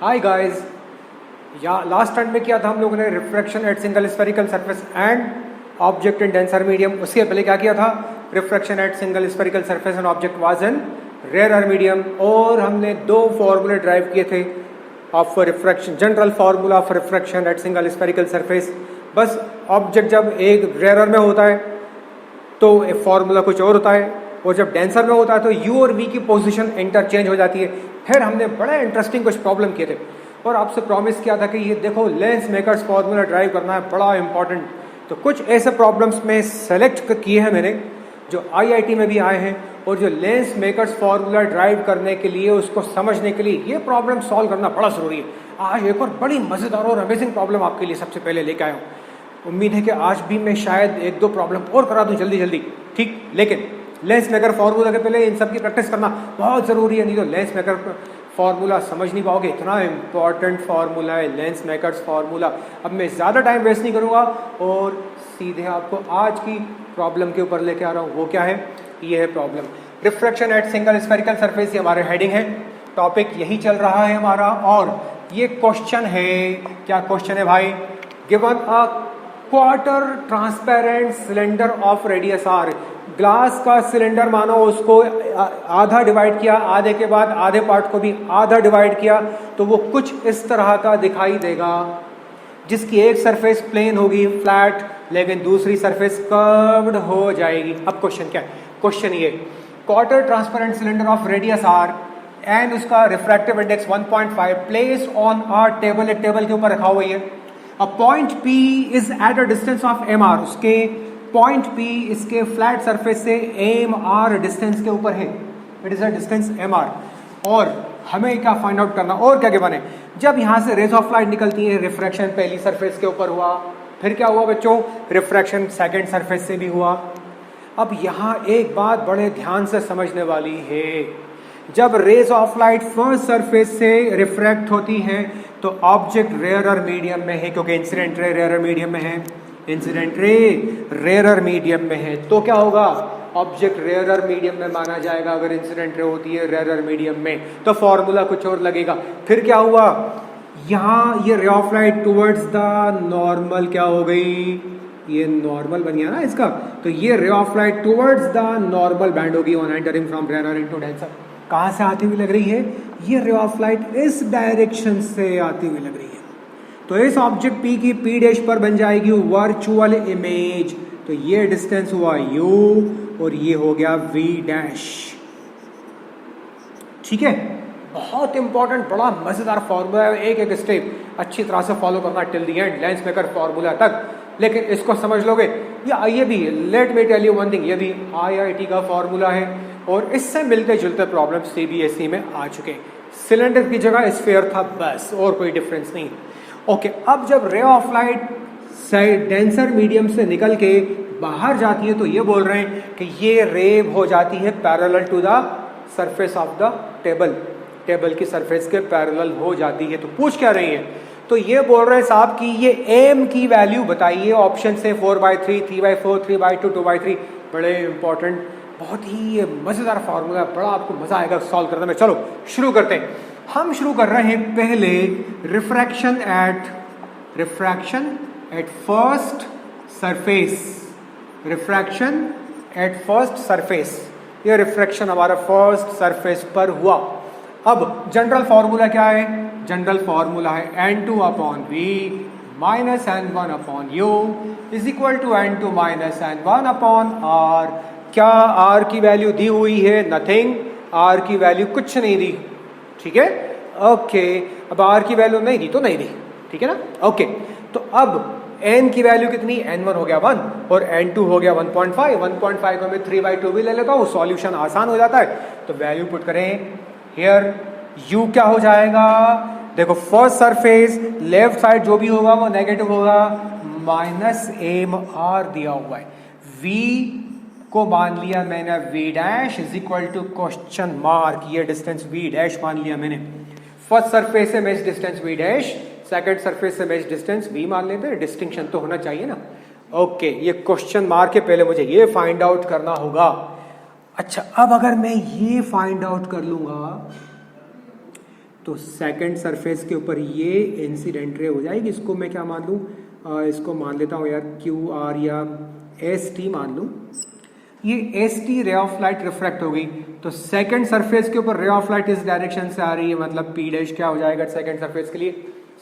हाय guys, yeah last time में किया था हम लोगों ने refraction at single spherical surface and object in denser medium. उसके पहले क्या किया था? Refraction at single spherical surface and object was in rare medium. और हमने दो फॉर्मूले ड्राइव किए थे of refraction, general formula of refraction at single spherical surface. बस ऑब्जेक्ट जब एक रेयर में होता है तो एक फार्मूला कुछ और होता है, और जब डेंसर में होता है तो यू और वी की पोजीशन इंटरचेंज हो जाती है। फिर हमने बड़े इंटरेस्टिंग कुछ प्रॉब्लम किए थे और आपसे प्रॉमिस किया था कि ये देखो लेंस मेकर्स फार्मूला ड्राइव करना है, बड़ा इंपॉर्टेंट। तो कुछ ऐसे प्रॉब्लम्स में सेलेक्ट किए हैं मैंने जो आईआईटी में भी आए हैं, और जो लेंस मेकर्स फार्मूला ड्राइव करने के लिए, उसको समझने के लिए ये प्रॉब्लम सॉल्व करना बड़ा ज़रूरी है। आज एक और बड़ी मज़ेदार और अमेजिंग प्रॉब्लम आपके लिए सबसे पहले लेके आया हूँ। उम्मीद है कि आज भी मैं शायद एक दो प्रॉब्लम और करा दूँ जल्दी जल्दी, ठीक। लेकिन लेंस मेकर फार्मूला के पहले इन सब की प्रैक्टिस करना बहुत ज़रूरी है, नहीं तो लेंस मेकर फार्मूला समझ नहीं पाओगे। इतना इंपॉर्टेंट फार्मूला है लेंस मेकर्स फार्मूला। अब मैं ज़्यादा टाइम वेस्ट नहीं करूँगा और सीधे आपको आज की प्रॉब्लम के ऊपर लेके आ रहा हूँ। वो क्या है? ये है problem refraction at single spherical surface. ये हमारे हेडिंग है, टॉपिक यही चल रहा है हमारा। और ये क्वेश्चन है, क्या क्वेश्चन है भाई? Given a quarter transparent cylinder of radius R. Glass का सिलेंडर मानो, उसको आधा डिवाइड किया, आधे के बाद आधे पार्ट को भी आधा डिवाइड किया, तो वो कुछ इस तरह का दिखाई देगा, जिसकी एक सरफेस प्लेन होगी फ्लैट, लेकिन दूसरी सरफेस कर्व्ड हो जाएगी। अब क्वेश्चन क्या है? क्वेश्चन ये, quarter transparent cylinder of radius r and उसका refractive index 1.5 place on a table. एक टेबल के ऊपर रखा हुआ है। A point P is at a distance of mr। उसके पॉइंट P इसके फ्लैट सरफेस से mr डिस्टेंस के ऊपर है। It is a distance mr। और हमें क्या फाइंड आउट करना, और क्या गिवन है? जब यहां से रेज ऑफ लाइट निकलती है, रिफ्रैक्शन पहली सरफेस के ऊपर हुआ, फिर क्या हुआ बच्चों? रिफ्रैक्शन सेकंड सरफेस से भी हुआ। अब यहां एक बात बड़े ध्यान से समझने वाली है, जब rays of light first surface से रिफ्रैक्ट होती है तो ऑब्जेक्ट रेयरर मीडियम में है, क्योंकि इंसिडेंट रे रेयरर मीडियम में है। इंसिडेंट रे रेयरर मीडियम में है तो क्या होगा? ऑब्जेक्ट रेयरर मीडियम में माना जाएगा। अगर इंसिडेंट रे होती है रेयरर मीडियम में तो फॉर्मूला कुछ और लगेगा। फिर क्या हुआ? यहाँ ये ray of light towards the normal क्या हो गई? ये नॉर्मल बन गया ना इसका, तो ये ray of light towards the normal bend होगी on entering from rarer into denser. कहां से आती हुई लग रही है? ये रे ऑफ लाइट इस डायरेक्शन से आती हुई लग रही है। तो इस ऑब्जेक्ट P की P डैश पर बन जाएगी वर्चुअल इमेज। तो ये डिस्टेंस हुआ U और ये हो गया V डैश। ठीक है, बहुत इंपॉर्टेंट, बड़ा मजेदार फॉर्मूला है। एक एक स्टेप अच्छी तरह से फॉलो करना till the end, lens maker formula तक। लेकिन इसको समझ लोगे, ये भी let me tell you one thing, ये भी आईआईटी का फॉर्मूला है और इससे मिलते जुलते प्रॉब्लम सीबीएसई में आ चुके। सिलेंडर की जगह स्फीयर था बस, और कोई डिफरेंस नहीं। ओके, अब जब रे ऑफ लाइट डेंसर मीडियम से निकल के बाहर जाती है तो ये बोल रहे हैं कि ये रे हो जाती है parallel to the surface of the table. Table की सरफेस के पैरेलल हो जाती है। तो पूछ क्या रही है? तो ये बोल रहे हैं साहब कि ये एम की वैल्यू बताइए ऑप्शन से 4/3, 3/4, 3/2, 2/3। बड़े इंपॉर्टेंट, बहुत ही मजेदार फार्मूला, बड़ा आपको मजा आएगा सॉल्व करने में। चलो शुरू करते हैं। हम शुरू कर रहे हैं पहले refraction at first surface. Refraction at first surface, ये रिफ्रैक्शन हमारा फर्स्ट सरफेस पर हुआ। अब जनरल फॉर्मूला क्या है? जनरल फॉर्मूला है N2 upon V minus N1 upon U is equal to N2 minus N1 upon R। क्या R की वैल्यू दी हुई है? नथिंग। R की वैल्यू कुछ नहीं दी, ठीक है। ओके, अब R की वैल्यू नहीं दी तो नहीं दी, ठीक है ना। ओके, तो अब N की वैल्यू कितनी? N1 हो गया 1 और N2 हो गया 1.5। 1.5 को मैं 3/2 भी ले लेता हूँ, सॉल्यूशन आसान हो जाता है। तो वैल्यू पुट करें हियर, U क्या हो जाएगा? देखो फर्स्ट सरफेस लेफ्ट साइड जो भी होगा वो नेगेटिव होगा, माइनस MR दिया हुआ है। V को मान लिया मैंने V dash is equal to question mark, ये डिस्टेंस V डैश मान लिया मैंने। फर्स्ट सरफेस से image distance V dash, second surface से मेज डिस्टेंस V मान लेते हैं। डिस्टिंक्शन तो होना चाहिए ना। ओके, ये क्वेश्चन मार्क के पहले मुझे ये फाइंड आउट करना होगा। अच्छा, अब अगर मैं ये फाइंड आउट कर लूंगा तो सेकंड सरफेस के ऊपर ये इंसिडेंट रे हो जाएगी। इसको मैं क्या मान लूँ, इसको मान लेता हूँ यार क्यू आर या एस टी मान लूँ। ये एस टी रे ऑफ लाइट रिफ्रैक्ट हो गई, तो सेकंड सरफेस के ऊपर रे ऑफ लाइट इस डायरेक्शन से आ रही है, मतलब पी डैश क्या हो जाएगा सेकंड सरफेस के लिए,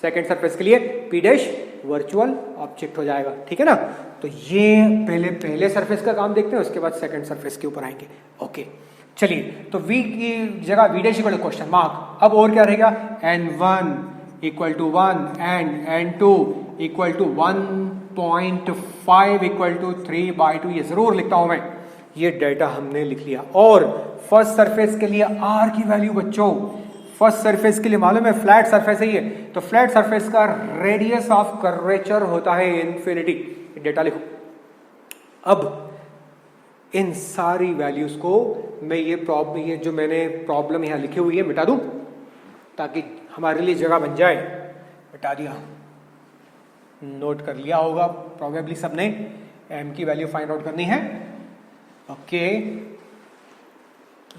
सेकंड सरफेस के लिए पी डैश वर्चुअल ऑब्जेक्ट हो जाएगा। ठीक है ना, तो ये पहले सरफेस का काम देखते हैं, उसके बाद सेकंड सरफेस के ऊपर आएंगे। ओके चलिए, तो v की जगह v dash equal to question mark. अब और क्या रहेगा, n1 equal to 1 and n2 equal to 1.5 equal to 3/2। ये जरूर लिखता हूं मैं, ये डेटा हमने लिख लिया। और फर्स्ट सरफेस के लिए r की वैल्यू बच्चों, फर्स्ट सरफेस के लिए मालूम है फ्लैट सरफेस है ये, तो फ्लैट सरफेस का रेडियस ऑफ कर्वेचर होता है इन्फिनिटी। डेटा लिखो। अब इन सारी वैल्यूज को मैं ये जो मैंने प्रॉब्लम यहां लिखी हुई है मिटा दूं, ताकि हमारे लिए जगह बन जाए। मिटा दिया, नोट कर लिया होगा प्रोबेबली सबने, m की वैल्यू फाइंड आउट करनी है। ओके,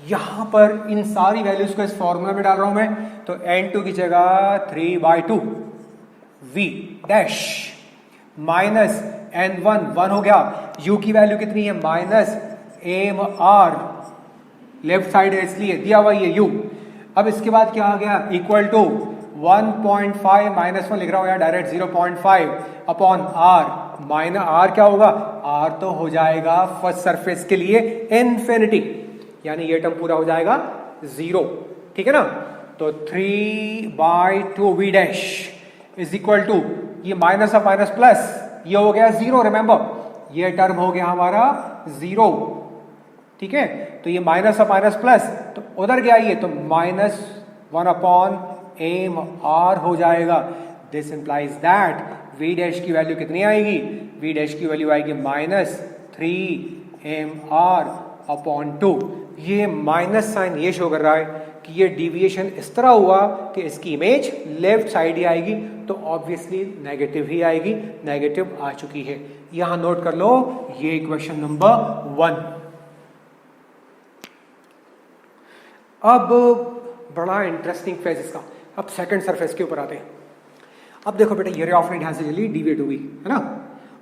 यहां पर इन सारी वैल्यूज को इस फॉर्मूला में डाल रहा हूं मैं, तो n2 की जगह 3/2 v डैश माइनस n1 1 हो गया, u की वैल्यू कितनी है minus M R, left side है इसलिए दिया हुआ ये u। अब इसके बाद क्या आ गया, इक्वल टू 1.5 माइनस 1 लिख रहा हूं यार direct, 0.5 upon r minus r क्या होगा, r तो हो जाएगा फर्स्ट सरफेस के लिए इन्फिनिटी, यानी ये टर्म पूरा हो जाएगा 0। ठीक है ना, तो 3/2 v dash is equal to, ये माइनस ऑफ माइनस प्लस, ये हो गया 0। रिमेंबर ये टर्म हो गया हमारा 0। ठीक है, तो ये माइनस ऑफ माइनस प्लस, तो उधर गया ये, तो माइनस 1 अपॉन एम आर हो जाएगा। This implies that v dash की वैल्यू कितनी आएगी, v डैश की वैल्यू आएगी माइनस 3 एम आर अपॉन 2। ये माइनस साइन ये शो कर रहा है कि ये डिविएशन इस तरह हुआ कि इसकी इमेज लेफ्ट साइड ही आएगी, तो ऑब्वियसली नेगेटिव ही आएगी, नेगेटिव आ चुकी है। यहां नोट कर लो, ये क्वेश्चन नंबर 1। अब बड़ा इंटरेस्टिंग फेज इसका, अब सेकंड सरफेस के ऊपर आते हैं। अब देखो बेटा, ये रे ऑफ लाइट यहां से चली डिविएट हुई है ना,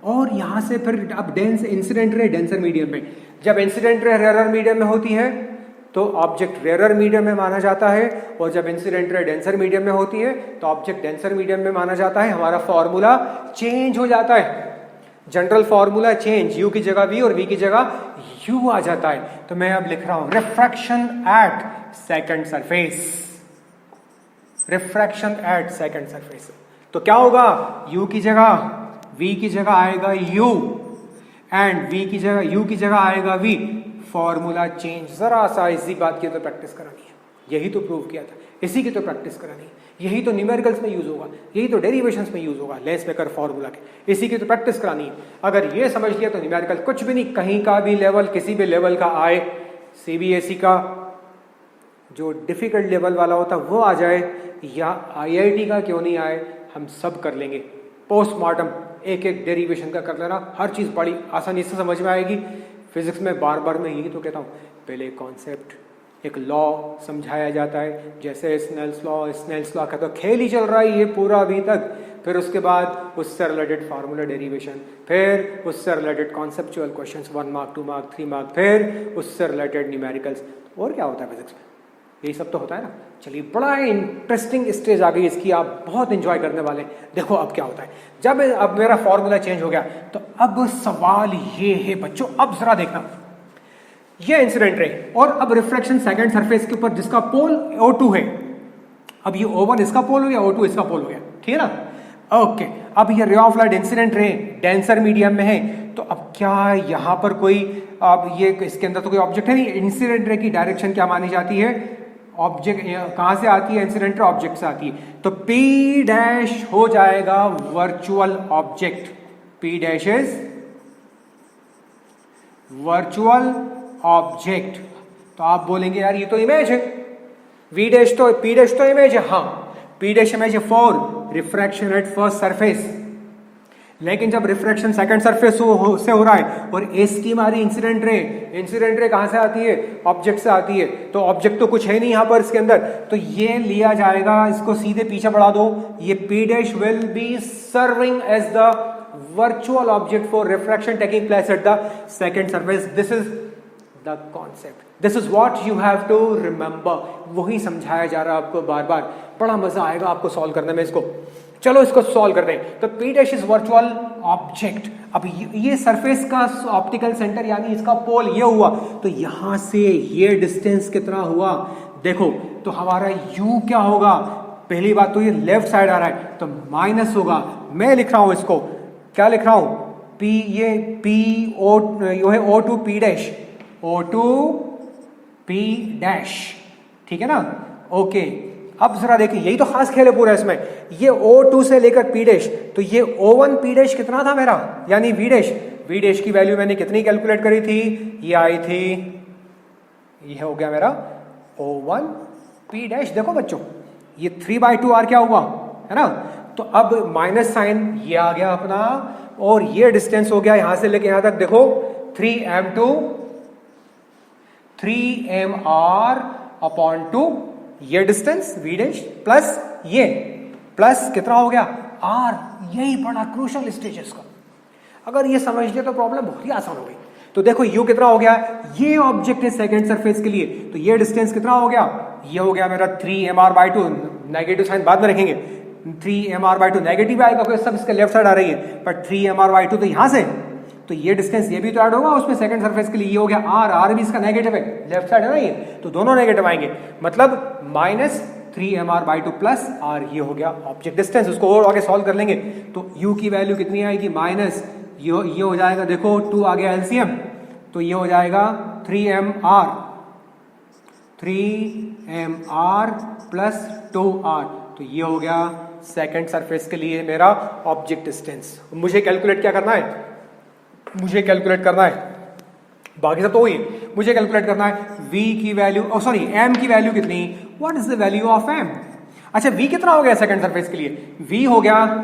और यहां से फिर अब dense incident ray denser medium में, जब इंसिडेंट रे रेयर मीडियम में होती है तो ऑब्जेक्ट रेयर मीडियम में माना जाता है, और जब इंसिडेंट रे डेंसर मीडियम में होती है तो ऑब्जेक्ट डेंसर मीडियम में माना जाता है। हमारा फॉर्मूला चेंज हो जाता है, जनरल फॉर्मूला चेंज, u की जगह v और v की जगह u आ जाता है। तो मैं अब लिख रहा हूं refraction at second surface, refraction at second surface. तो क्या होगा, u की जगह v की जगह आएगा u एंड v की जगह u की जगह आएगा v। फॉर्मूला चेंज, जरा सा इसी बात की तो प्रैक्टिस करानी है, यही तो प्रूव किया था, इसी की तो प्रैक्टिस करानी है, यही तो न्यूमेरिकल्स में यूज होगा, यही तो डेरिवेशंस में यूज होगा, लेस मेकर फॉर्मूला के, इसी की तो प्रैक्टिस करानी है। अगर ये समझ लिया तो न्यूमेरिकल कुछ भी नहीं, कहीं का भी लेवल, किसी भी लेवल का आए, सीबीएसई का जो डिफिकल्ट लेवल वाला होता वो आ जाए, या आईआईटी का क्यों नहीं आए, हम सब कर लेंगे। पोस्टमार्टम एक एक डेरिवेशन का कर लेना, हर चीज बड़ी आसानी से समझ में आएगी। फिजिक्स में बार बार मैं यही तो कहता हूँ, पहले कॉन्सेप्ट, एक लॉ समझाया जाता है, जैसे स्नेल्स लॉ का तो खेल ही चल रहा है ये पूरा अभी तक, फिर उसके बाद उससे रिलेटेड फार्मूला डेरिवेशन, फिर उससे related conceptual questions 1 mark 2 mark 3 mark, फिर उससे रिलेटेड न्यूमेरिकल्स, और क्या होता है फिजिक्स में, यही सब तो होता है ना। चलिए, बड़ा इंटरेस्टिंग स्टेज आ गई इसकी, आप बहुत एंजॉय करने वाले। देखो अब क्या होता है, जब अब मेरा फॉर्मूला चेंज हो गया, तो अब सवाल ये है बच्चों, अब जरा देखना, ये इंसिडेंट रे और अब रिफ्लेक्शन सेकंड सरफेस के ऊपर जिसका पोल O2 है, अब ये O1 इसका पोल हो गया, O2 इसका पोल हो गया, ठीक है ना। ओके, अब ये ray of light incident ray denser medium में है, तो अब क्या यहां पर कोई, अब ये इसके अंदर तो कोई ऑब्जेक्ट है नहीं, इंसिडेंट रे की डायरेक्शन क्या मानी जाती है, ऑब्जेक्ट कहां से आती है, इंसिडेंट रे ऑब्जेक्ट से आती है, तो P डैश हो जाएगा virtual object, P dash is virtual object. तो आप बोलेंगे यार ये तो इमेज है, V डैश तो P डैश तो इमेज है, हाँ P डैश इमेज है for refraction at first surface, लेकिन जब रिफ्रैक्शन सेकंड सरफेस से हो रहा है और एस की हमारी इंसिडेंट रे कहां से आती है? ऑब्जेक्ट से आती है। तो ऑब्जेक्ट तो कुछ है नहीं यहां पर इसके अंदर, तो ये लिया जाएगा, इसको सीधे पीछे बढ़ा दो, ये P dash will be serving as the virtual object for refraction taking place at the second surface. This is the concept, this is what you have to remember. वही समझाया जा रहा है आपको बार बार, बड़ा मजा आएगा आपको सॉल्व करने में इसको। चलो इसको सॉल्व करते हैं। तो P dash is virtual object. अब ये सरफेस का ऑप्टिकल सेंटर यानी इसका पोल ये हुआ, तो यहां से ये डिस्टेंस कितना हुआ देखो, तो हमारा u क्या होगा? पहली बात तो ये लेफ्ट साइड आ रहा है तो माइनस होगा। मैं लिख रहा हूं इसको, क्या लिख रहा हूं? P, ये P O यो है O2 P dash, O2 P dash, ठीक है ना? ओके, अब जरा देखिए, यही तो खास खेल है पूरा इसमें। ये O2 से लेकर P डैश, तो ये O1 P डैश कितना था मेरा, यानी V डैश। V डैश की वैल्यू मैंने कितनी कैलकुलेट करी थी? ये आई थी, ये हो गया मेरा O1 P डैश। देखो बच्चों, ये 3/2R क्या हुआ, है ना? तो अब माइनस साइन ये आ गया अपना, और ये डिस्टेंस हो गया यहां से लेके यहां तक, देखो 3m2 3mr अपॉन 2, ये डिस्टेंस v डैश प्लस ये प्लस कितना हो गया r। यही बड़ा क्रूशल स्टेज है इसका। अगर ये समझ लिया तो प्रॉब्लम बहुत ही आसान हो गई। तो देखो u कितना हो गया, ये ऑब्जेक्ट है सेकंड सरफेस के लिए, तो ये डिस्टेंस कितना हो गया? ये हो गया मेरा 3mr/2, नेगेटिव साइन बाद में रखेंगे। 3mr/2 नेगेटिव आएगा क्योंकि सब इसके लेफ्ट साइड आ रही है, पर 3mr/2 तो यहां से, तो ये डिस्टेंस ये भी तो ऐड होगा उसमें सेकंड सरफेस के लिए। ये हो गया r भी इसका नेगेटिव है, लेफ्ट साइड है ना ये, तो दोनों नेगेटिव आएंगे, मतलब माइनस 3mr/2 प्लस r। ये हो गया ऑब्जेक्ट डिस्टेंस। उसको और आगे सॉल्व कर लेंगे तो u की वैल्यू कितनी आएगी? माइनस ये हो जाएगा, देखो 2 आ गया एलसीएम, तो ये हो जाएगा 3mr प्लस 2r, तो ये हो गया सेकंड सरफेस के लिए मेरा ऑब्जेक्ट डिस्टेंस। मुझे कैलकुलेट क्या करना है? मुझे कैलकुलेट करना है, बाकी सब तो वही, मुझे कैलकुलेट करना है v की वैल्यू, सॉरी m की वैल्यू कितनी? What is the value of m? अच्छा, v कितना हो गया सेकंड सरफेस के लिए? v हो गया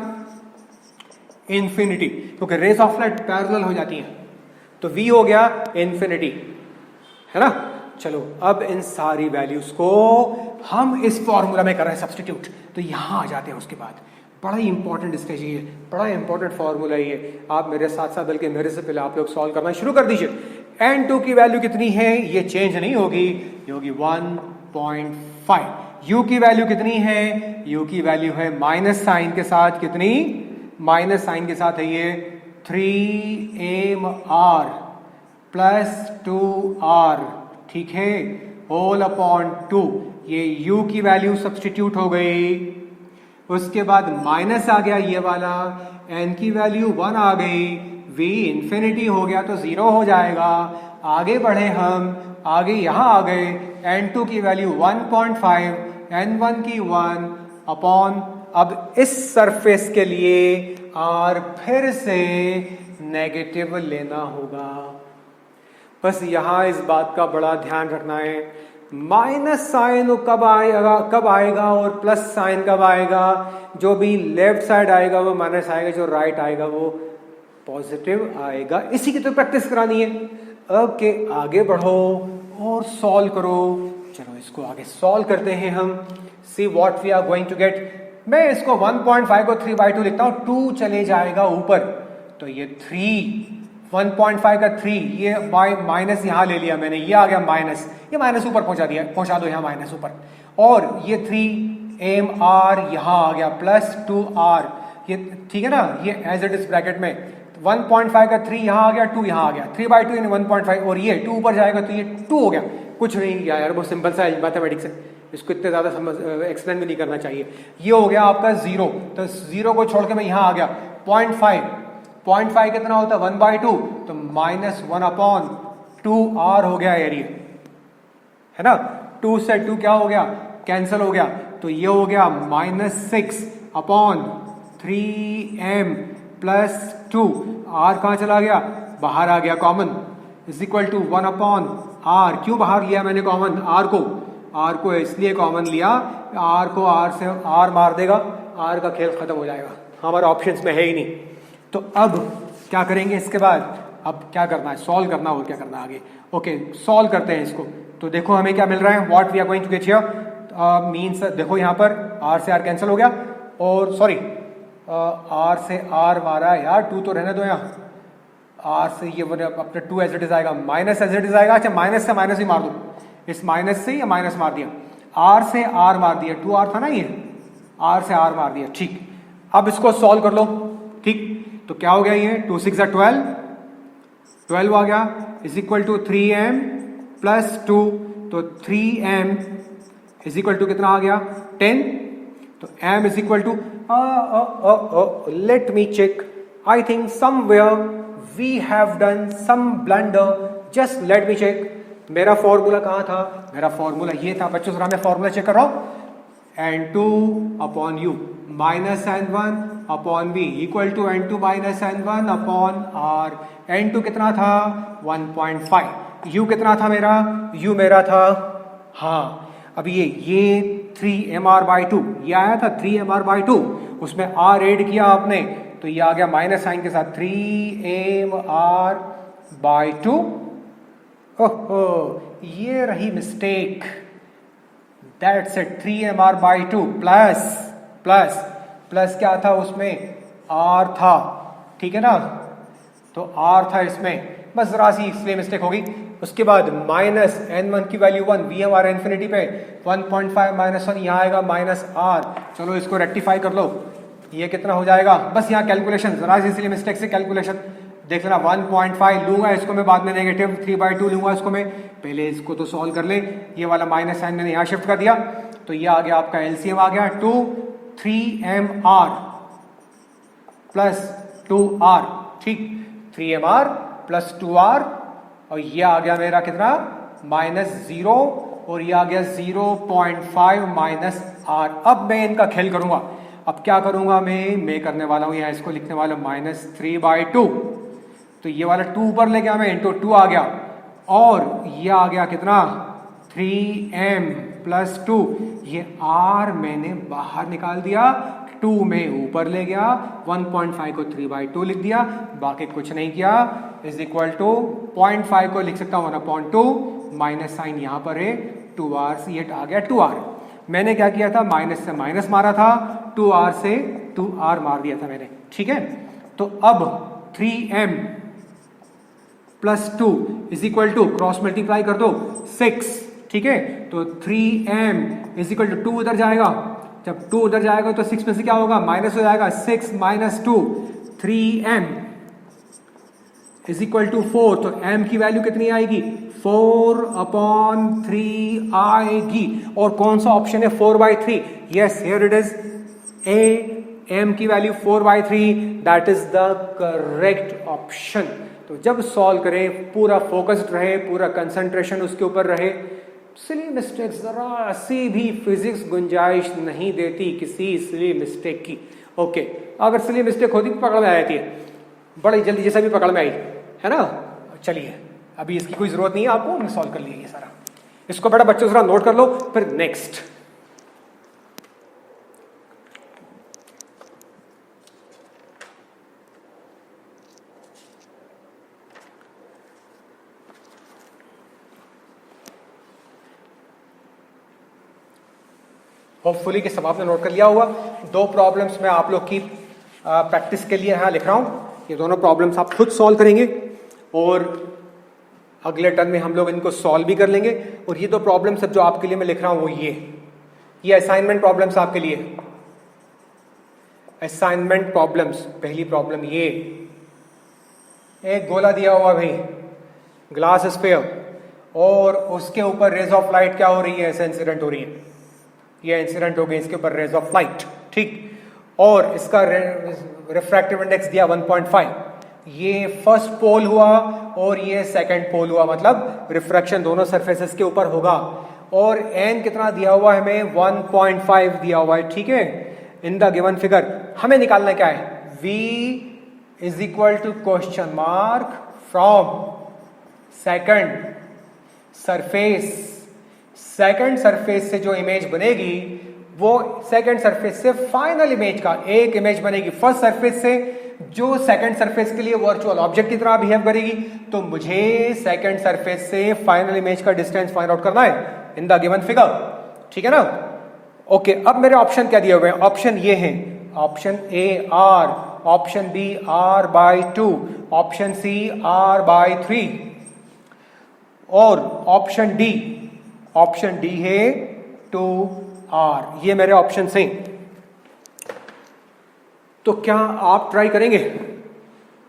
इंफिनिटी, क्योंकि रेज ऑफ लाइट पैरेलल हो जाती हैं, तो v हो गया इंफिनिटी, है ना? चलो अब इन सारी वैल्यूज को हम इस फॉर्मूला में कर रहे हैं सब्स्टिट्यूट, तो यहां आ जाते हैं। उसके बाद बड़ा ही इंपॉर्टेंट स्टेज है, बड़ा इंपॉर्टेंट फॉर्मूला है ये। आप मेरे साथ साथ, बल्कि मेरे से पहले आप लोग सॉल्व करना शुरू कर दीजिए। n2 की वैल्यू कितनी है? ये चेंज नहीं होगी, ये होगी 1.5। u की वैल्यू कितनी है? u की वैल्यू है माइनस साइन के साथ, कितनी? माइनस साइन के साथ है ये 3mr प्लस 2r, ठीक है, होल अपॉन 2। ये u की वैल्यू सब्स्टिट्यूट हो गई, उसके बाद माइनस आ गया ये वाला, n की वैल्यू 1 आ गई, v इंफिनिटी हो गया तो 0 हो जाएगा। आगे बढ़े हम, आगे यहां आ गए, n2 की वैल्यू 1.5, n1 की 1 अपॉन, अब इस सरफेस के लिए r फिर से नेगेटिव लेना होगा। बस यहां इस बात का बड़ा ध्यान रखना है, माइनस साइन कब आएगा और प्लस साइन कब आएगा? जो भी लेफ्ट साइड आएगा वो माइनस आएगा, जो राइट आएगा वो पॉजिटिव आएगा। इसी की तो प्रैक्टिस करानी है। ओके, आगे बढ़ो और सॉल्व करो। चलो इसको आगे सॉल्व करते हैं हम। See what we are going to get. मैं इसको 1.5 को 3/2 लिखता हूं, 2 चले जाएगा ऊपर, तो ये 1.5 का 3, ये माइनस यहां ले लिया मैंने, ये आ गया माइनस, ये माइनस ऊपर पहुंचा दो यहां माइनस ऊपर, और ये 3mr यहां आ गया प्लस 2r, ये ठीक है ना, ये एज इट इज ब्रैकेट में 1.5 का 3 यहां आ गया, 2 यहां आ गया, 3/2 यानी 1.5, और ये 2 ऊपर जाएगा तो ये 2 हो गया। कुछ नहीं किया यार, बहुत सिंपल सा मैथमेटिक्स है, इसको इतने ज्यादा एक्सप्लेन भी नहीं करना चाहिए। ये हो गया आपका 0, तो 0 को छोड़ के मैं यहां आ गया 0.5 कितना होता है 1/2, तो -1 अपॉन 2r हो गया एरिया, है ना। 2 से 2 क्या हो गया, कैंसिल हो गया, तो ये हो गया -6 अपॉन 3m प्लस 2, r कहां चला गया, बाहर आ गया common, is equal to 1 upon r। क्यों बाहर लिया मैंने कॉमन, r को इसलिए कॉमन लिया, r को r से r मार देगा, r का खेल खत्म हो जाएगा, हमारे ऑप्शंस में है ही नहीं। तो अब क्या करेंगे इसके बाद, अब क्या करना है, सॉल्व करना और क्या करना है आगे। ओके सॉल्व करते हैं इसको। तो देखो हमें क्या मिल रहा है, what we are going to get here means, देखो यहाँ पर r से r कैंसिल हो गया, और सॉरी r से r मारा यार, 2 तो रहने दो यहाँ, r से ये अपने 2 एज इट इज आएगा, माइनस एज इट इज आएगा। अच्छा माइनस से माइनस ही मार दो, इस माइनस से या माइनस मार दिया, r से r मार दिया, 2r था ना ये, r से r मार दिया, ठीक। अब इसको सॉल्व कर लो, ठीक। तो क्या हो गया ये, 2 6 12, 12 आ गया, is equal to 3m plus 2, तो 3m इज इक्वल टू कितना आ गया, 10। तो m is equal to, let me check, I think somewhere we have done some blunder, just let me check. मेरा फॉर्मूला कहाँ था, मेरा फॉर्मूला ये था बच्चों, जरा मैं फॉर्मूला चेक कर रहा हूं, n2 upon u minus n1 upon v equal to n2 minus n1 upon r। n2 कितना था 1.5, u कितना था मेरा, u मेरा था, हाँ अब ये 3mr/2, ये आया था 3mr/2, उसमें r ऐड किया आपने, तो ये आ गया माइनस साइन के साथ 3mr/2। ओहो ये रही mistake, that's it, 3mr/2 plus क्या था उसमें, r था, ठीक है ना, तो r था इसमें, बस जरा सी इसलिए मिस्टेक होगी। उसके बाद माइनस n1 की वैल्यू 1, v हमारा इन्फिनिटी पे 1.5 माइनस 1, यहाँ आएगा माइनस r। चलो इसको रेक्टिफाई कर लो, ये कितना हो जाएगा, बस यहाँ कैलकुलेशन जरा सी इसलिए मिस्टेक से कैलकुलेशन देख लेना, 1.5 लूंगा इसको मैं, बाद में नेगेटिव 3/2 लूंगा इसको मैं, पहले इसको तो सॉल्व कर ले। ये वाला माइनस साइन मैंने यहाँ शिफ्ट कर दिया, तो ये आ गया आपका एलसीएम आ गया 2 3mr प्लस 2r, ठीक, 3mr प्लस 2r, और ये आ गया मेरा कितना -0, और ये आ गया 0.5 माइनस r। अब मैं इनका खेल करूंगा, अब क्या करूंगा मैं करने वाला हूं यहाँ, इसको लिखने वाला -3/2, तो ये वाला 2 ऊपर ले गया मैं, इंटू 2 आ गया, और ये आ गया कितना 3m प्लस 2, ये r मैंने बाहर निकाल दिया, 2 में ऊपर ले गया, 1.5 को 3/2 लिख दिया, बाकी कुछ नहीं किया, इज इक्वल टू 0.5 को लिख सकता हूँ 1/2, माइनस साइन यहाँ पर है 2r से, ये आ गया 2r। मैंने क्या किया था, माइनस से माइनस मारा था, 2r से 2r मार दिया था मैंने, ठीक है। तो अब 3m plus 2 is equal to, cross multiply कर दो 6, ठीक है, तो 3m इज इक्वल टू 2 उधर जाएगा, जब 2 उधर जाएगा तो 6 में से क्या होगा, माइनस हो जाएगा, 6 minus 2, 3m is equal to 4, तो m की वैल्यू कितनी आएगी, 4/3 आएगी, और कौन सा ऑप्शन है 4/3, yes here it is a, m की value 4/3, that is the correct option. तो जब सॉल्व करें पूरा फोकस्ड रहे, पूरा कंसंट्रेशन उसके ऊपर रहे, सिली मिस्टेक जरा सी भी फिजिक्स गुंजाइश नहीं देती किसी सिली मिस्टेक की। ओके अगर सिली मिस्टेक होती तो पकड़ में आ जाती है, बड़ी जल्दी जैसा भी पकड़ में आई है ना। चलिए अभी इसकी कोई जरूरत नहीं है आपको, हमने सॉल्व कर लिया ये सारा, इसको बड़ा बच्चों जरा नोट कर लो, फिर नेक्स्ट। होपफुली कि सब आपने नोट कर लिया होगा। 2 प्रॉब्लम्स मैं आप लोग की प्रैक्टिस के लिए यहाँ लिख रहा हूँ, ये दोनों प्रॉब्लम्स आप खुद सॉल्व करेंगे और अगले टर्म में हम लोग इनको सॉल्व भी कर लेंगे। और ये 2 प्रॉब्लम्स जो आपके लिए मैं लिख रहा हूँ वो ये असाइनमेंट प्रॉब्लम्स आपके लिए, असाइनमेंट प्रॉब्लम्स। पहली प्रॉब्लम ये, एक गोला दिया हुआ भाई, ग्लास स्फीयर, और उसके ऊपर रेज ऑफ लाइट क्या हो रही है, ऐसे इंसिडेंट हो रही है, ये इंसिडेंट हो गई इसके ऊपर रेज ऑफ लाइट, ठीक, और इसका रिफ्रैक्टिव इंडेक्स दिया 1.5, ये फर्स्ट पोल हुआ और ये सेकंड पोल हुआ, मतलब रिफ्रैक्शन दोनों सरफेसेस के ऊपर होगा, और n कितना दिया हुआ है हमें 1.5 दिया हुआ है, ठीक है। इन द गिवन फिगर हमें निकालना क्या है, v is equal to question mark from second surface, second surface से जो इमेज बनेगी वो सेकंड सरफेस से फाइनल इमेज का एक इमेज बनेगी, फर्स्ट सरफेस से जो सेकंड सरफेस के लिए वर्चुअल ऑब्जेक्ट की तरह बिहेव करेगी, तो मुझे सेकंड सरफेस से फाइनल इमेज का डिस्टेंस फाइंड आउट करना है इन द गिवन फिगर, ठीक है ना। ओके, अब मेरे ऑप्शन क्या दिए हुए हैं? ऑप्शन ये है, option A R, option B r/2, option C r/3 और ऑप्शन डी है 2r। ये मेरे ऑप्शन हैं। तो क्या आप ट्राई करेंगे?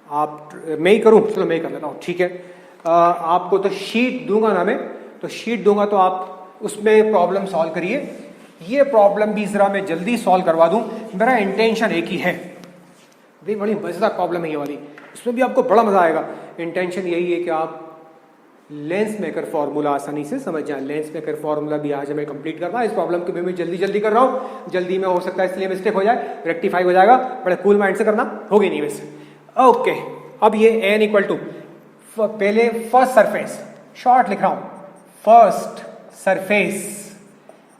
मैं ही करूं? चलो मैं ही कर लेता हूं, ठीक है। आपको तो शीट दूंगा ना मैं, तो शीट दूंगा तो आप उसमें प्रॉब्लम सॉल्व करिए। ये प्रॉब्लम भी जरा मैं जल्दी सॉल्व करवा दूं, मेरा इंटेंशन एक ही है। बड़ी मजेदार प्रॉब्लम है ये वाली, इसमें भी आपको बड़ा मजा आएगा। इंटेंशन यही है कि आप लेंस मेकर फॉर्मूला आसानी से समझ जाए। लेंस मेकर फॉर्मूला भी आज हमें कंप्लीट करना है। इस प्रॉब्लम को मैं जल्दी कर रहा हूं, जल्दी में हो सकता है इसलिए मिस्टेक हो जाए, रेक्टिफाई हो जाएगा, बड़े कूल माइंड से करना, होगी नहीं वैसे। ओके, अब ये n इक्वल टू, पहले फर्स्ट सरफेस, शॉर्ट लिख रहा हूं, फर्स्ट सरफेस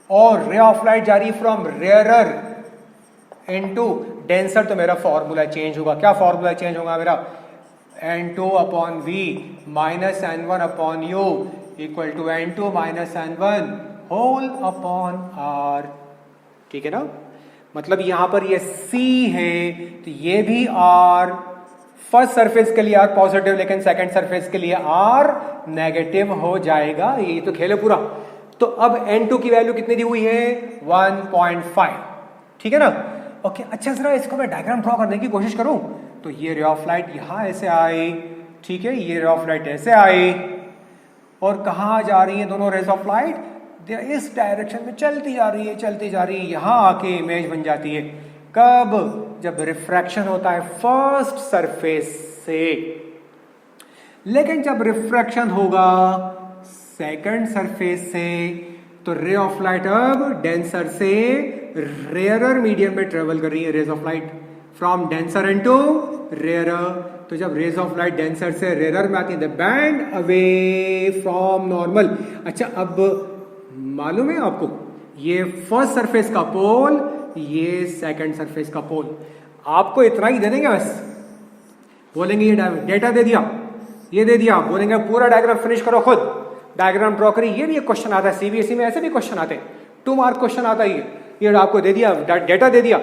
और रे ऑफ लाइट जा रही फ्रॉम रेयरर इनटू डेंसर, तो मेरा फॉर्मूला चेंज होगा। क्या फॉर्मूला चेंज होगा मेरा? n2 upon v minus n1 upon u equal to n2 minus n1 whole upon r, ठीक है ना। मतलब यहां पर ये c है तो ये भी r, फर्स्ट सरफेस के लिए r पॉजिटिव लेकिन सेकंड सरफेस के लिए r नेगेटिव हो जाएगा। ये तो खेल है पूरा। तो अब n2 की वैल्यू कितनी दी हुई है? 1.5, ठीक है ना। ओके, अच्छा जरा इसको मैं डायग्राम ड्रॉ करने की कोशिश करूं तो ये रे ऑफ लाइट यहां ऐसे आई, ठीक है, ये रे ऑफ लाइट ऐसे आई और कहां जा रही है दोनों रेज ऑफ लाइट? इस डायरेक्शन में चलती जा रही है, यहां आके इमेज बन जाती है। कब? जब रिफ्रैक्शन होता है फर्स्ट सरफेस से। लेकिन जब रिफ्रैक्शन होगा सेकंड सरफेस से तो रे ऑफ लाइट अब डेंसर से रेयरर मीडियम में ट्रेवल कर रही है। Rays of light from denser into rarer, तो जब रेज ऑफ लाइट डेंसर से रेयरर में आती है बैंड अवे फ्रॉम नॉर्मल। अच्छा, अब मालूम है आपको ये फर्स्ट सरफेस का पोल, ये सेकंड सरफेस का पोल। आपको इतना ही दे देंगे बस, बोलेंगे ये डेटा दे दिया, ये दे दिया, बोलेंगे पूरा डायग्राम फिनिश करो, खुद डायग्राम ड्रॉ करिए। ये भी एक क्वेश्चन आता है सीबीएसई में, ऐसे भी क्वेश्चन आते हैं, 2 मार्क क्वेश्चन आता है। ये आपको दे दिया, डेटा दे दिया,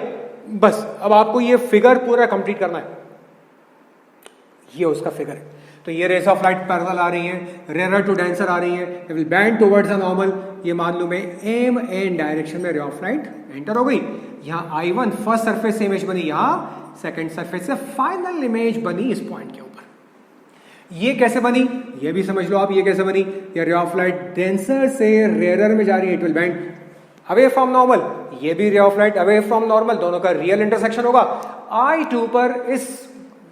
बस अब आपको ये फिगर पूरा कंप्लीट करना है। ये उसका फिगर है। तो ये रेस ऑफ लाइट पैरेलल आ रही है, रेयर टू डेंसर आ रही है, it will band towards the normal. ये मान लो मैं एम एन डायरेक्शन में रे ऑफ लाइट एंटर हो गई। यहाँ I1 फर्स्ट सरफेस से इमेज बनी, यहाँ सेकंड सरफेस से फाइनल इमेज बनी इस पॉइंट के ऊपर। ये कैसे बनी ये भी समझ लो आप। ये कैसे बनी? ये रे ऑफ लाइट डेंसर से रेयरर में जा रही है, it will bend away from normal. ये भी रे of light away from normal, दोनों का रियल इंटरसेक्शन होगा। I2 पर इस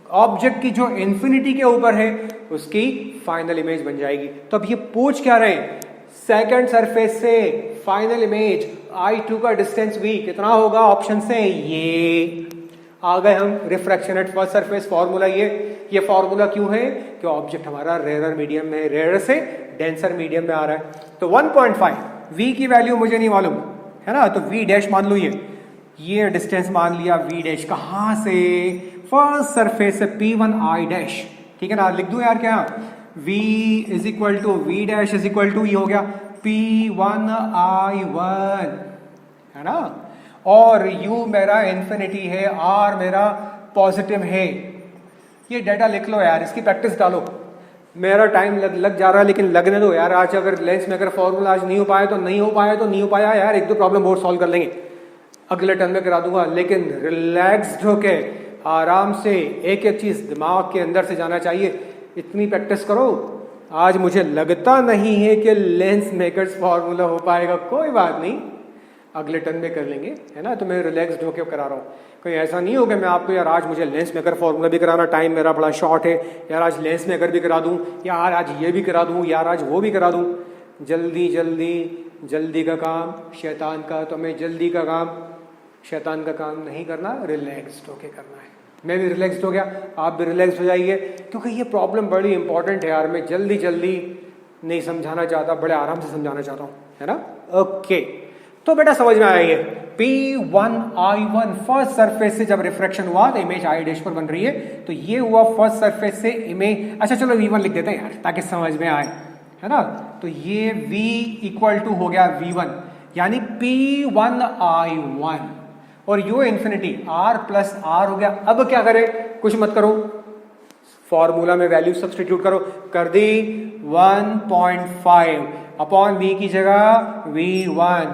ऑब्जेक्ट की जो इंफिनिटी के ऊपर है उसकी फाइनल इमेज बन जाएगी। तो अब ये पूछ क्या रहे? सेकंड सरफेस से फाइनल इमेज I2 का डिस्टेंस v कितना होगा? ऑप्शन से ये आ गए हम। Refraction at first surface formula ये फॉर्मूला क्यों है? कि ऑब्जेक्ट हमारा रेयर मीडियम में, रेयर से डेंसर मीडियम में आ रहा है। तो 1.5 v की वैल्यू मुझे नहीं मालूम है ना, तो v डैश मान लो। ये डिस्टेंस मान लिया v डैश, कहां से? फर्स्ट सरफेस से P1 I डैश, ठीक है ना। लिख दूं यार क्या? v is equal to v dash is equal to ये हो गया P1 I1, है ना। और u मेरा इंफिनिटी है, r मेरा पॉजिटिव है। ये डेटा लिख लो यार, इसकी प्रैक्टिस डालो। मेरा टाइम लग जा रहा है लेकिन लगने दो यार। आज अगर लेंस मेकर फॉर्मूला आज नहीं हो पाया तो नहीं हो पाया यार। 1-2 प्रॉब्लम और सॉल्व कर लेंगे, अगले टर्म में करा दूंगा। लेकिन रिलैक्स्ड होके आराम से एक एक चीज दिमाग के अंदर से जाना चाहिए। इतनी प्रैक्टिस करो। आज मुझे लगता नहीं है कि लेंस मेकर्स फॉर्मूला हो पाएगा, कोई बात नहीं, अगले टर्म में कर लेंगे, है ना। तो मैं रिलैक्स्ड होकर करा रहा हूँ। कोई ऐसा नहीं होगा मैं आपको यार आज मुझे लेंस मेकर फॉर्मूला भी कराना, टाइम मेरा बड़ा शॉर्ट है यार, आज लेंस मेकर भी करा दूं, यार आज ये भी करा दूं, यार आज वो भी करा दूं। जल्दी का काम शैतान का, तो मैं जल्दी का काम शैतान का काम नहीं करना, रिलैक्स्ड होके करना है। मैं भी रिलैक्स्ड हो गया, आप भी रिलैक्स्ड हो जाइए, क्योंकि ये प्रॉब्लम बड़ी इंपॉर्टेंट है यार। मैं जल्दी नहीं समझाना चाहता, बड़े आराम से समझाना चाहता हूँ, है ना। ओके, तो बेटा समझ में आया ये P1I1 फर्स्ट सरफेस से जब रिफ्रैक्शन हुआ तो इमेज आई डैश पर बन रही है, तो ये हुआ फर्स्ट सरफेस से इमेज। अच्छा चलो V1 लिख देते हैं यार ताकि समझ में आए, है ना। तो ये V इक्वल टू हो गया V1 यानी P1I1 और U infinity R plus R हो गया। अब क्या करें, कुछ मत करो, फॉर्मूला में वैल्यू सब्सटीट्यूट करो, कर दी 1.5 अपॉन V की जगह V1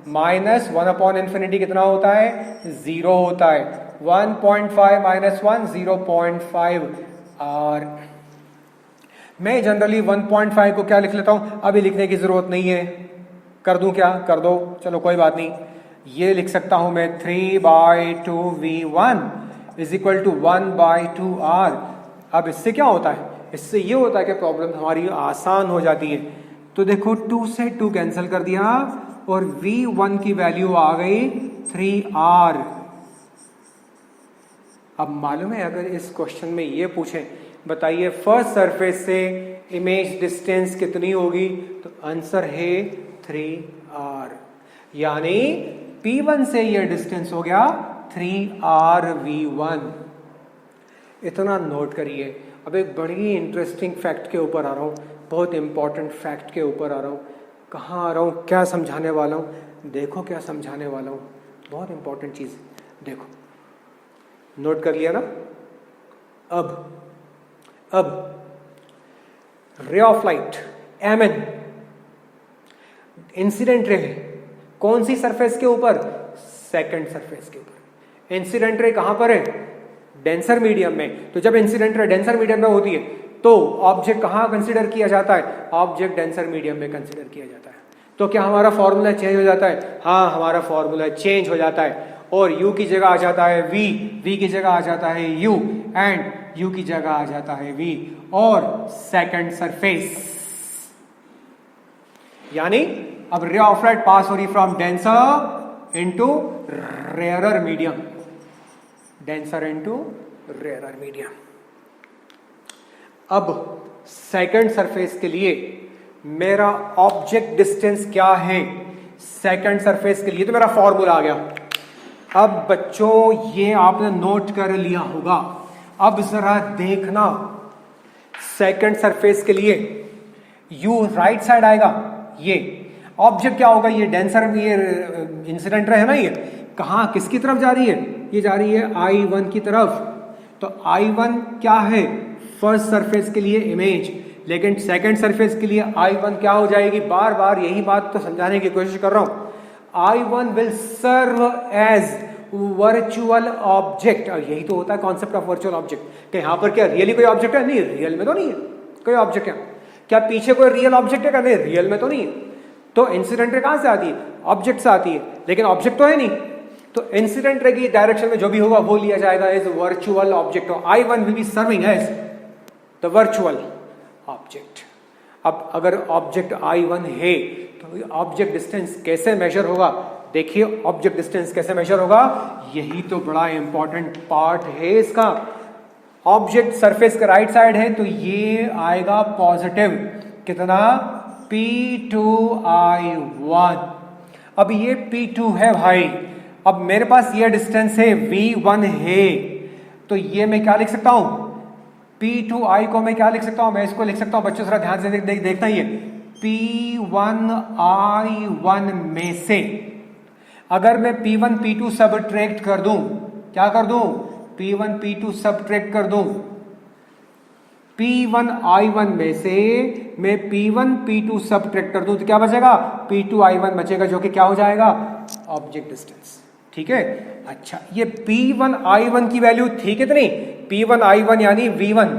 माइनस 1 अपॉन इन्फिनिटी कितना होता है, 0 होता है। 1.5 माइनस 1 0.5 R। मैं जनरली 1.5 को क्या लिख लेता हूं, अभी लिखने की जरूरत नहीं है, कर दूं क्या, कर दो, चलो कोई बात नहीं। ये लिख सकता हूं मैं 3/2 V1 is equal to 1/2 R। अब इससे क्या होता है, इससे ये होता है कि प्रॉब्लम हमारी आसान हो जाती है। तो देखो 2 से 2 कैंसिल कर दिया और V1 की वैल्यू आ गई 3R। अब मालूम है अगर इस क्वेश्चन में ये पूछें बताइए फर्स्ट सरफेस से इमेज डिस्टेंस कितनी होगी, तो आंसर है 3R। यानी P1 से ये डिस्टेंस हो गया 3R V1। इतना नोट करिए। अब एक बड़ी इंटरेस्टिंग फैक्ट के ऊपर आ रहा हूं, बहुत इंपॉर्टेंट फैक्ट के ऊपर आ रहा हूं। कहाँ आ रहा हूं, क्या समझाने वाला हूं, देखो क्या समझाने वाला हूं, बहुत इंपॉर्टेंट चीज। देखो नोट कर लिया ना। अब रे of light MN incident ray कौन सी सरफेस के ऊपर, सेकंड सरफेस के ऊपर। इंसिडेंट रे कहां पर है, डेंसर मीडियम में। तो जब इंसिडेंट रे डेंसर मीडियम में होती है तो ऑब्जेक्ट कहां कंसीडर किया जाता है, ऑब्जेक्ट डेंसर मीडियम में कंसीडर किया जाता है। तो क्या हमारा फॉर्मूला चेंज हो जाता है, हाँ हमारा फॉर्मूला चेंज हो जाता है और U की जगह आ जाता है V की जगह आ जाता है U एंड U की जगह आ जाता है V और सेकंड सरफेस। यानी अब रे ऑफ लाइट पास हो रही from denser into rarer medium, denser into rarer medium. अब सेकंड सरफेस के लिए मेरा ऑब्जेक्ट डिस्टेंस क्या है, सेकंड सरफेस के लिए तो मेरा फॉर्मूला आ गया। अब बच्चों ये आपने नोट कर लिया होगा, अब जरा देखना सेकंड सरफेस के लिए U राइट साइड आएगा, ये ऑब्जेक्ट क्या होगा, ये डेंसर, ये इंसिडेंट है ना, ये कहां किसकी तरफ जा रही है, ये जा रही है I1 की तरफ। तो I1 क्या है, फर्स्ट सरफेस के लिए इमेज, लेकिन सेकंड सरफेस के लिए I1 क्या हो जाएगी, बार बार यही बात तो समझाने की कोशिश कर रहा हूं। I1 will serve as virtual object. और यही तो होता है कॉन्सेप्ट ऑफ वर्चुअल ऑब्जेक्ट कि यहां पर क्या रियली कोई ऑब्जेक्ट है, नहीं रियल में तो नहीं है कोई ऑब्जेक्ट है। क्या पीछे कोई रियल ऑब्जेक्ट है, नहीं रियल में तो नहीं है। तो इंसिडेंट रे कहां से आती है, ऑब्जेक्ट से आती है, लेकिन ऑब्जेक्ट तो है नहीं। तो इंसिडेंट रे की डायरेक्शन में जो भी होगा वो लिया जाएगा as virtual object. I1 will be serving as the virtual object. अब अगर ऑब्जेक्ट I1 है तो ऑब्जेक्ट डिस्टेंस कैसे मेजर होगा, देखिए ऑब्जेक्ट डिस्टेंस कैसे मेजर होगा, यही तो बड़ा इंपॉर्टेंट पार्ट है इसका। ऑब्जेक्ट सरफेस का राइट साइड है तो ये आएगा पॉजिटिव, कितना, P2I1। अब ये P2 है भाई, अब मेरे पास ये डिस्टेंस है V1 है, तो ये मैं क्या लिख सकता हूं, P2I को मैं क्या लिख सकता हूं, मैं इसको लिख सकता हूं, बच्चों जरा ध्यान से देखना ही है, P1I1 में से अगर मैं P1 P2 सबट्रैक्ट कर दूं, क्या कर दूं, P1 P2 सबट्रैक्ट कर दूं, P1I1 में से मैं P1 P2 सबट्रैक्ट कर दूं तो क्या बचेगा, P2I1 बचेगा, जो कि क्या हो जाएगा, ऑब्जेक्ट डिस्टेंस। ठीक है, अच्छा ये P1I1 की वैल्यू थी कितनी, P1I1 यानी V1,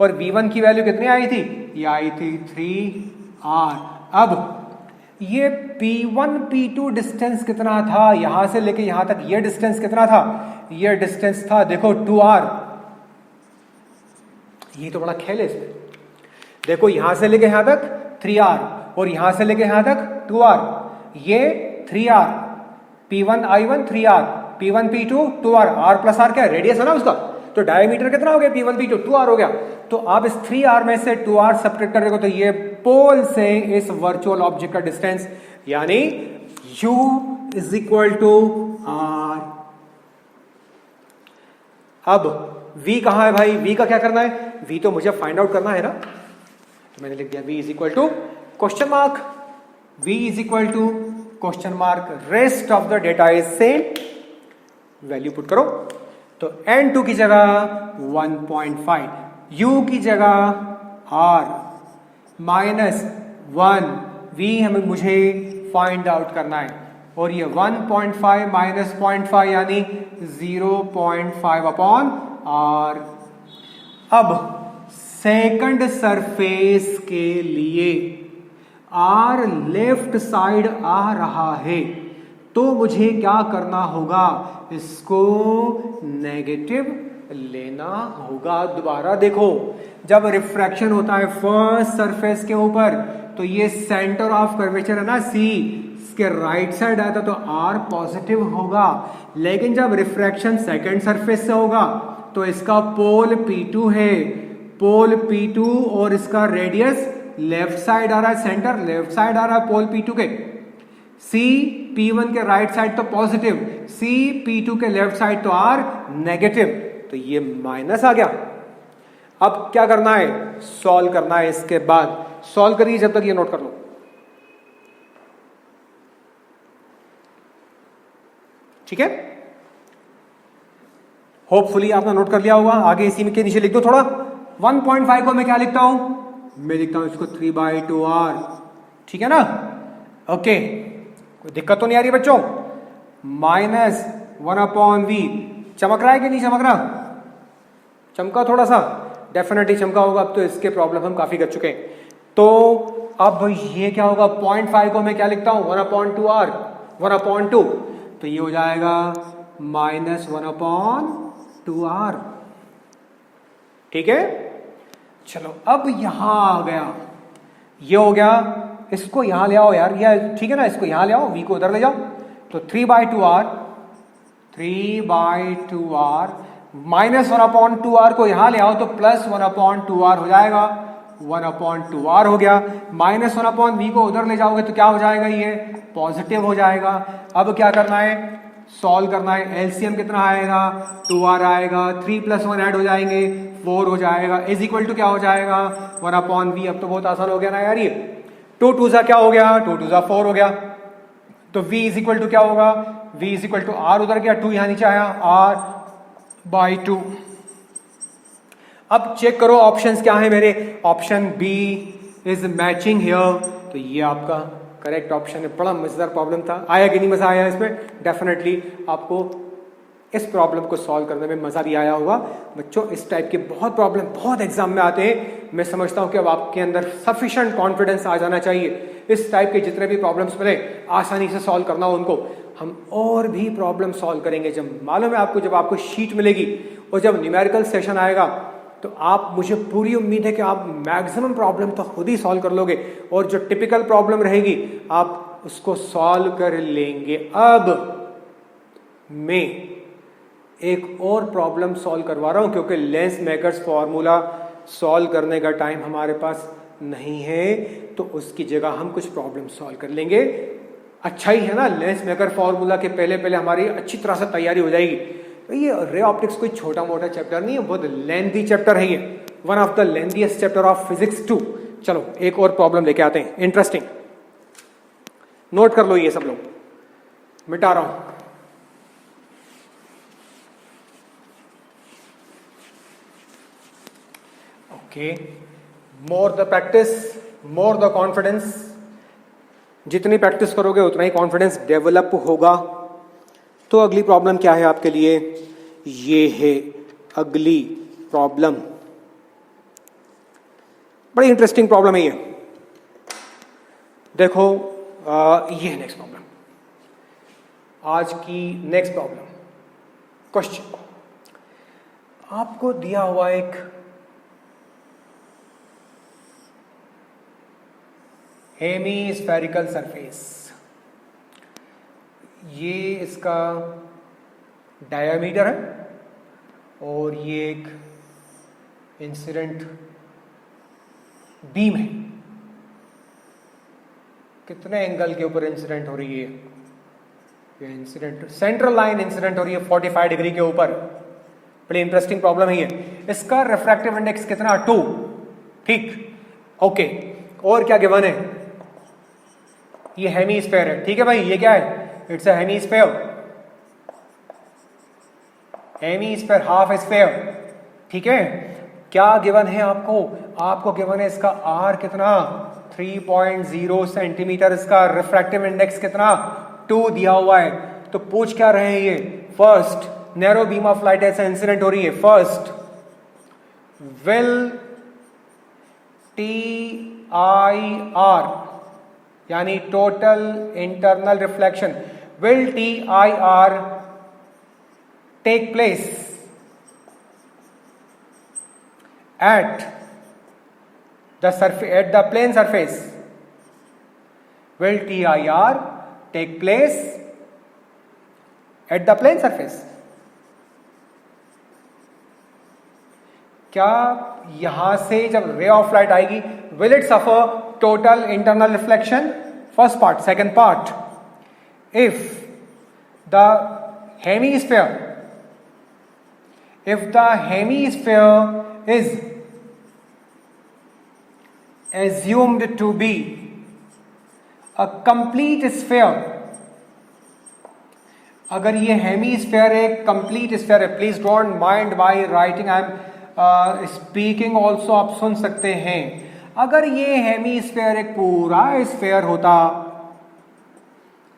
और V1 की वैल्यू कितनी आई थी, ये आई थी 3R। अब ये P1 P2 डिस्टेंस कितना था, यहां से लेके यहां तक ये डिस्टेंस कितना था, ये डिस्टेंस था देखो 2R। ये तो बड़ा खेल है इसमें, देखो यहां से लेके यहां तक 3R और यहां से लेके यहां तक 2R, ये 3R, P1I1 3R, P1 P2 2R, R plus R क्या है, रेडियस है ना उसका, तो डायमीटर कितना हो गया, P1 P2 2R हो गया। तो आप इस 3R में से 2R सब्ट्रैक्ट कर देगा तो ये पोल से इस वर्चुअल ऑब्जेक्ट का डिस्टेंस, यानी U is equal to r। अब v कहां है भाई, v का क्या करना है, v तो मुझे फाइंड आउट करना है ना, तो मैंने लिख दिया v is equal to question mark, v is equal to question mark, rest of the data is same, value put करो, तो n2 की जगह 1.5, u की जगह r माइनस 1, v हमें मुझे फाइंड आउट करना है, और ये 1.5 माइनस 0.5 यानी 0.5 अपॉन r। अब सेकंड सरफेस के लिए r लेफ्ट साइड आ रहा है, तो मुझे क्या करना होगा, इसको नेगेटिव लेना होगा। दोबारा देखो, जब रिफ्रैक्शन होता है फर्स्ट सरफेस के ऊपर, तो ये सेंटर ऑफ कर्वेचर है ना c, इसके राइट साइड आता तो r पॉजिटिव होगा, लेकिन जब रिफ्रैक्शन सेकंड सरफेस से होगा तो इसका पोल P2 है, पोल P2 और इसका रेडियस लेफ्ट साइड आ रहा है, सेंटर लेफ्ट साइड आ रहा है पोल P2 के, C P1 के राइट साइड तो पॉजिटिव, C P2 के लेफ्ट साइड तो R नेगेटिव, तो ये माइनस आ गया। अब क्या करना है, सॉल्व करना है, इसके बाद सॉल्व करिए, जब तक ये नोट कर लो। ठीक है, होपफुली आपने नोट कर लिया होगा। आगे इसी में के नीचे लिख दो थोड़ा। 1.5 को मैं क्या लिखता हूं, मैं लिखता हूं इसको 3/2r, ठीक है ना, ओके, कोई दिक्कत तो नहीं आ रही बच्चों। माइनस 1/v, चमक रहा है कि नहीं चमक रहा, चमका थोड़ा सा, डेफिनेटली चमका होगा। अब तो इसके प्रॉब्लम हम काफी कर चुके हैं, तो अब ये क्या होगा, 0.5 को मैं क्या लिखता हूं, 1/2r, 1/2, तो ये हो जाएगा माइनस 1/2r। ठीक है, चलो अब यहां आ गया, ये हो गया, इसको यहां ले आओ यार, ये ठीक है ना, इसको यहां ले आओ, v को उधर ले जाओ, तो 3/2r, 3/2r माइनस 1/2r को यहां ले आओ तो प्लस 1/2r हो जाएगा, 1/2r हो गया, माइनस 1/v को उधर ले जाओगे तो क्या हो जाएगा, ये पॉजिटिव हो जाएगा। अब क्या करना है, सॉल्व करना है, एलसीएम कितना आएगा, 2r आएगा, 3 + 1 ऐड हो जाएंगे, 4 हो जाएगा, इज इक्वल टू क्या हो जाएगा, 1/v। अब तो बहुत आसान हो गया ना यार, ये 2 2 क्या हो गया, 2 2 4 हो गया, तो v इज इक्वल टू क्या होगा, v is equal to r उधर गया, 2 यहां नीचे आया, r/2। अब चेक करो ऑप्शंस क्या है मेरे, option B is matching here, तो ये आपका करेक्ट ऑप्शन है। बड़ा मजेदार प्रॉब्लम था, आया कि नहीं मजा आया इसमें, डेफिनेटली आपको इस प्रॉब्लम को सॉल्व करने में मजा भी आया होगा। बच्चों इस टाइप के बहुत प्रॉब्लम बहुत एग्जाम में आते हैं, मैं समझता हूं कि अब आपके अंदर सफिशिएंट कॉन्फिडेंस आ जाना चाहिए, इस टाइप के जितने भी प्रॉब्लम्स मिले आसानी से सॉल्व करना हो उनको। हम और भी प्रॉब्लम सॉल्व करेंगे, जब मालूम है आपको, जब आपको शीट मिलेगी और जब न्यूमेरिकल सेशन आएगा, तो आप, मुझे पूरी उम्मीद है कि आप मैक्सिमम प्रॉब्लम तो खुद ही सॉल्व कर लोगे, और जो टिपिकल प्रॉब्लम रहेगी आप उसको सॉल्व कर लेंगे। अब मैं एक और प्रॉब्लम सॉल्व करवा रहा हूं, क्योंकि लेंस मेकर्स फॉर्मूला सॉल्व करने का टाइम हमारे पास नहीं है, तो उसकी जगह हम कुछ प्रॉब्लम सॉल्व कर लेंगे। अच्छा ही है ना, लेंस मेकर फॉर्मूला के पहले पहले हमारी अच्छी तरह से तैयारी हो जाएगी। तो ये रे ऑप्टिक्स कोई छोटा मोटा चैप्टर नहीं है, बहुत लेंथी चैप्टर है ये, one of the lengthiest chapter of physics 2। चलो एक और प्रॉब्लम लेके आते हैं, इंटरेस्टिंग, नोट कर लो ये सब लोग, मिटा रहा हूं। Okay, more the practice more the confidence, जितनी प्रैक्टिस करोगे उतना ही कॉन्फिडेंस डेवलप होगा। तो अगली प्रॉब्लम क्या है आपके लिए, ये है अगली प्रॉब्लम, बड़ी इंटरेस्टिंग प्रॉब्लम है ये। देखो ये नेक्स्ट प्रॉब्लम, आज की नेक्स्ट प्रॉब्लम, क्वेश्चन आपको दिया हुआ एक हेमीस्फेरिकल सरफेस, ये इसका डायमीटर है और ये एक इंसिडेंट बीम है। कितने एंगल के ऊपर इंसिडेंट हो रही है, ये इंसिडेंट सेंट्रल लाइन इंसिडेंट हो रही है 45 डिग्री के ऊपर, बड़ी इंटरेस्टिंग प्रॉब्लम है ये। इसका रिफ्रैक्टिव इंडेक्स कितना 2, ठीक, ओके। और क्या गिवन है, ये हेमीस्फेयर है, ठीक है भाई, ये क्या है, it's a hemisphere, hemisphere half sphere, ठीक है। क्या गिवन है आपको, आपको गिवन है इसका आर कितना 3.0 सेंटीमीटर, इसका रिफ्रैक्टिव इंडेक्स कितना 2 दिया हुआ है। तो पूछ क्या रहे हैं ये, first narrow beam of light ऐसे इंसिडेंट हो रही है, फर्स्ट विल TIR यानी total internal reflection, will TIR take place at the plane surface, will TIR take place at the plane surface? क्या यहां से जब रे ऑफ लाइट आएगी will it suffer total internal reflection? First part. Second part, if the hemisphere is assumed to be a complete sphere, अगर ये hemisphere एक complete sphere है, please don't mind my writing, I am speaking also, आप सुन सकते हैं। अगर ये hemisphere एक पूरा स्फेयर होता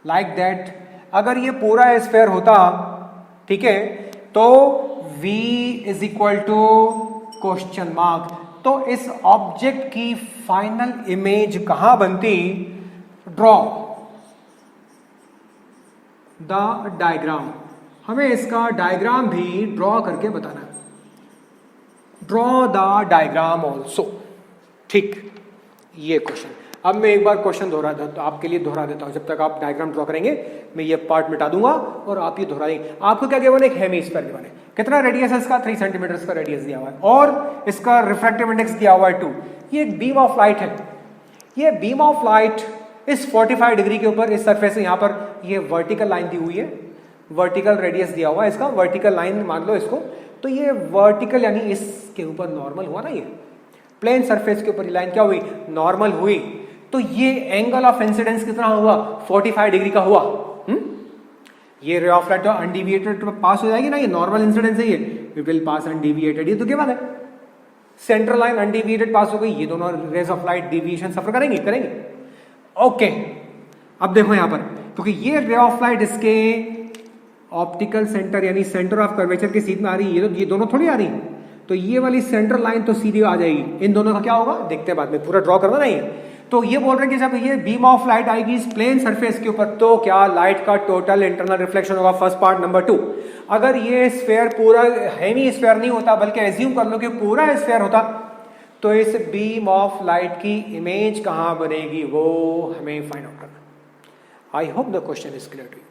लाइक दैट, अगर ये पूरा स्फेयर होता, ठीक है, तो V is equal to question mark. तो इस ऑब्जेक्ट की फाइनल इमेज कहां बनती, ड्रॉ द डायग्राम, हमें इसका डायग्राम भी ड्रॉ करके बताना है, ड्रॉ द डायग्राम ऑल्सो, ठीक। ये क्वेश्चन, अब मैं एक बार क्वेश्चन दोहरा देता हूं, आपके लिए दोहरा देता हूं, जब तक आप डायग्राम ड्रॉ करेंगे मैं ये पार्ट मिटा दूंगा और आप ये दोहरा देंगे। आपको क्या गिवन है, एक हेमीस्फीयर गिवन है, कितना रेडियस है इसका 3 सेंटीमीटर का रेडियस दिया हुआ है और इसका रिफ्रैक्टिव इंडेक्स दिया हुआ है 2। ये एक बीम ऑफ लाइट है, ये बीम ऑफ लाइट इस 45 डिग्री के ऊपर इस सरफेस से, यहां पर ये वर्टिकल लाइन दी हुई है, वर्टिकल रेडियस दिया हुआ है इसका, वर्टिकल लाइन मान लो इसको, तो ये वर्टिकल यानी इसके ऊपर नॉर्मल हुआ ना, ये प्लेन सरफेस के ऊपर लाइन क्या हुई, नॉर्मल हुई, तो ये एंगल ऑफ इंसिडेंस कितना हुआ 45 डिग्री का हुआ। ये रे ऑफ लाइट अनडिविएटेड पास हो जाएगी ना, ये नॉर्मल इंसिडेंस है, ये इट विल पास अनडिविएटेड, ये तो क्या बात है, सेंट्रल लाइन अनडिविएटेड पास हो गई, ये दोनों रेज ऑफ लाइट डिविएशन सफर करेंगे। ओके, अब देखो यहां पर, क्योंकि ये रे ऑफ लाइट इसके ऑप्टिकल सेंटर यानी सेंटर ऑफ कर्वेचर के सीध में आ रही है, ये दोनों थोड़ी आ रही है, तो ये वाली सेंट्रल लाइन तो सीधी आ जाएगी, इन दोनों का क्या होगा देखते हैं बाद में, पूरा ड्रॉ करना नहीं है। तो ये बोल रहे हैं कि जब ये बीम ऑफ लाइट आएगी इस प्लेन सरफेस के ऊपर, तो क्या लाइट का टोटल इंटरनल रिफ्लेक्शन होगा, फर्स्ट पार्ट। नंबर 2, अगर ये स्फेयर पूरा हेमी स्फेयर नहीं होता, बल्कि एज्यूम कर लो कि पूरा स्फेयर होता, तो इस बीम ऑफ लाइट की इमेज कहां बनेगी, वो हमें फाइंड आउट करना। I hope the question is clear to you.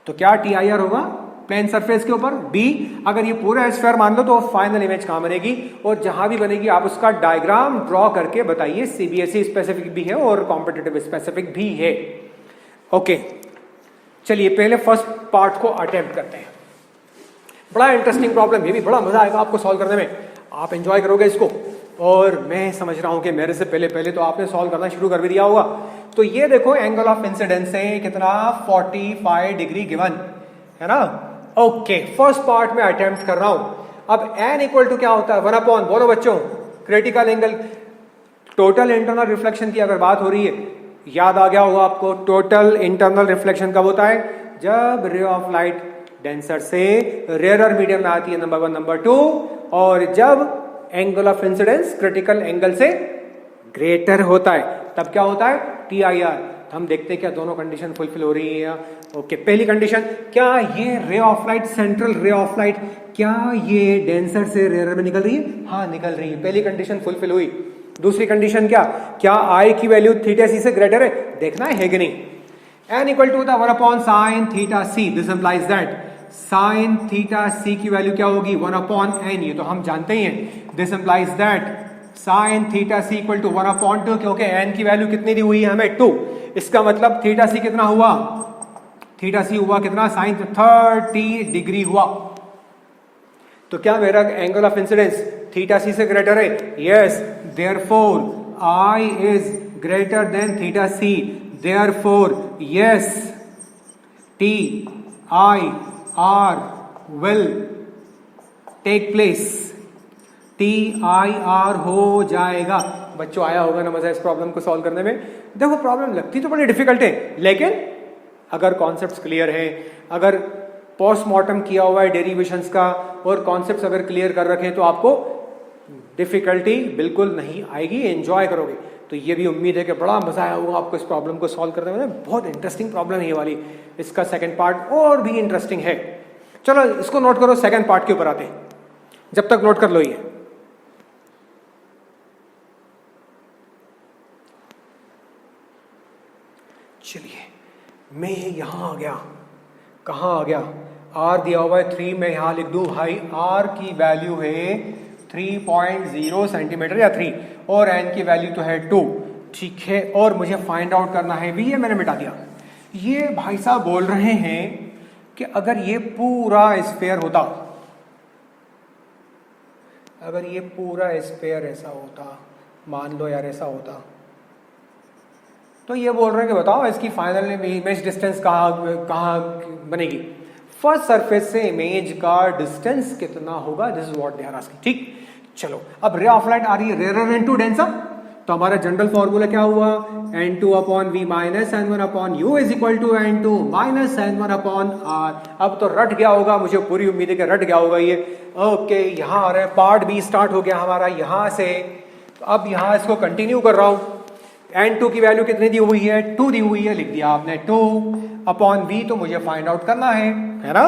तो क्या TIR होगा प्लेन सरफेस के ऊपर, B, अगर ये पूरा स्फेयर मान लो तो फाइनल इमेज कहां बनेगी, और जहां भी बनेगी आप उसका डायग्राम ड्रॉ करके बताइए। CBSE स्पेसिफिक भी है और कॉम्पिटिटिव स्पेसिफिक भी है। ओके, चलिए पहले फर्स्ट पार्ट को अटेम्प्ट करते हैं। बड़ा इंटरेस्टिंग प्रॉब्लम, ये भी बड़ा मजा आएगा आपको सॉल्व करने में, आप एंजॉय करोगे इसको, और मैं समझ रहा हूं कि मेरे से पहले तो आपने सॉल्व करना शुरू कर भी दिया होगा। तो ये देखो एंगल ऑफ इंसिडेंस है कितना 45 डिग्री गिवन है ना। ओके, फर्स्ट पार्ट में अटेम्प्ट कर रहा हूं। अब n इक्वल टू क्या होता है 1/, बोलो बच्चों, critical angle, total internal reflection की अगर बात हो रही है, याद आ गया होगा आपको, टोटल इंटरनल रिफ्लेक्शन कब होता है, जब रे ऑफ लाइट डेंसर से रेयरर मीडियम में आती है, नंबर 1। नंबर 2, और जब angle of incidence critical angle से ग्रेटर होता है, तब क्या होता है TIR। हम देखते हैं क्या दोनों कंडीशन फुलफिल हो रही है। ओके, पहली कंडीशन, क्या ये रे ऑफ लाइट, सेंट्रल रे ऑफ लाइट, क्या ये डेंसर से रेयर में निकल रही है, हाँ निकल रही है, पहली कंडीशन फुलफिल हुई। दूसरी कंडीशन क्या I की वैल्यू θc से ग्रेटर है, देखना है कि नहीं। n equal to 1/sin θc, this implies that sin θc की वैल्यू क्या होगी 1/n, ये तो हम जानते ही हैं। This implies that sin θc equal to 1/2, क्योंकि n की वैल्यू कितनी दी हुई है हमें 2, इसका मतलब θc कितना हुआ थीटा सी हुआ कितना, साइन 30 डिग्री हुआ। तो क्या मेरा angle of incidence theta C से ग्रेटर है? Yes, therefore I is greater than theta C, therefore yes T I R will take place, T I R हो जाएगा। बच्चों आया होगा ना मजा इस प्रॉब्लम को सॉल्व करने में? देखो प्रॉब्लम लगती तो बड़ी डिफिकल्ट है, लेकिन अगर कॉन्सेप्ट्स क्लियर है, अगर पोस्टमार्टम किया हुआ है डेरिवेशंस का और कॉन्सेप्ट्स अगर क्लियर कर रखे तो आपको डिफिकल्टी बिल्कुल नहीं आएगी, एंजॉय करोगे। तो ये भी उम्मीद है कि बड़ा मजा आया होगा आपको इस प्रॉब्लम को सॉल्व करने में। बहुत इंटरेस्टिंग प्रॉब्लम है ये वाली, इसका सेकंड पार्ट और भी इंटरेस्टिंग है। चलो इसको नोट करो, सेकंड पार्ट के ऊपर आते हैं, जब तक नोट कर लो ये। चलिए मैं यहां आ गया, कहां आ गया, आर दिया हुआ है 3, मैं यहां लिख दूं भाई आर की वैल्यू है 3.0 सेंटीमीटर या 3 और एन की वैल्यू तो है 2, ठीक है। और मुझे फाइंड आउट करना है भी, ये मैंने मिटा दिया। ये भाई साहब बोल रहे हैं कि अगर ये पूरा स्फीयर होता, अगर ये पूरा स्फीयर ऐसा होता, मान लो यार ऐसा होता, तो ये बोल रहे हैं कि बताओ इसकी फाइनल इमेज डिस्टेंस कहाँ बनेगी? फर्स्ट सरफेस से इमेज का डिस्टेंस कितना होगा, this is what they are asking, ठीक। चलो अब रे ऑफ लाइट आ रही है रेयर एन टू डेंसर, तो हमारा जनरल फॉर्मूला क्या हुआ, n2 upon v minus n1 upon u is equal to n2 minus n1 upon r। अब तो रट गया होगा, मुझे पूरी उम्मीद है कि रट गया होगा ये। ओके यहाँ आ रहा है, पार्ट बी स्टार्ट हो गया हमारा यहाँ से। तो अब यहाँ इसको कंटिन्यू कर रहा हूँ। n2 की वैल्यू कितनी दी हुई है, 2 दी हुई है, लिख दिया आपने 2 अपॉन v, तो मुझे फाइंड आउट करना है ना।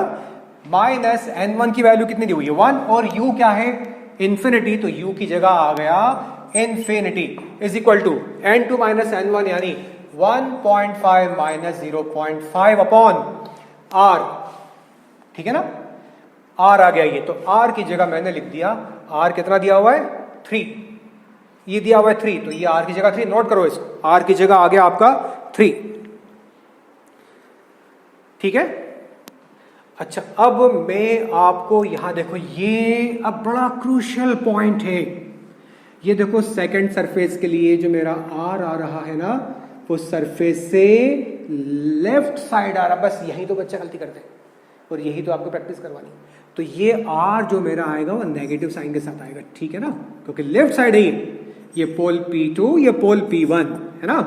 माइनस n1 की वैल्यू कितनी दी हुई है 1 और u क्या है इन्फिनिटी, तो u की जगह आ गया infinity is equal to n2 minus n1 यानी 1.5 माइनस 0.5 अपॉन r, ठीक है ना। r आ गया ये, तो r की जगह मैंने लिख दिया, r कितना दिया हुआ है 3, ये दिया हुआ है 3, तो ये r की जगह 3, नोट करो इसको, r की जगह आ गया आपका 3, ठीक है। अच्छा अब मैं आपको यहां देखो, ये अब बड़ा क्रूशियल पॉइंट है, ये देखो सेकंड सरफेस के लिए जो मेरा r आ रहा है ना, वो सरफेस से लेफ्ट साइड आ रहा, बस यही तो बच्चे गलती करते हैं और यही तो आपको प्रैक्टिस करवानी। तो ये r जो मेरा आएगा वो नेगेटिव साइन के साथ आएगा, ठीक है ना, क्योंकि लेफ्ट साइड है ये पोल P2, ये पोल P1 है ना।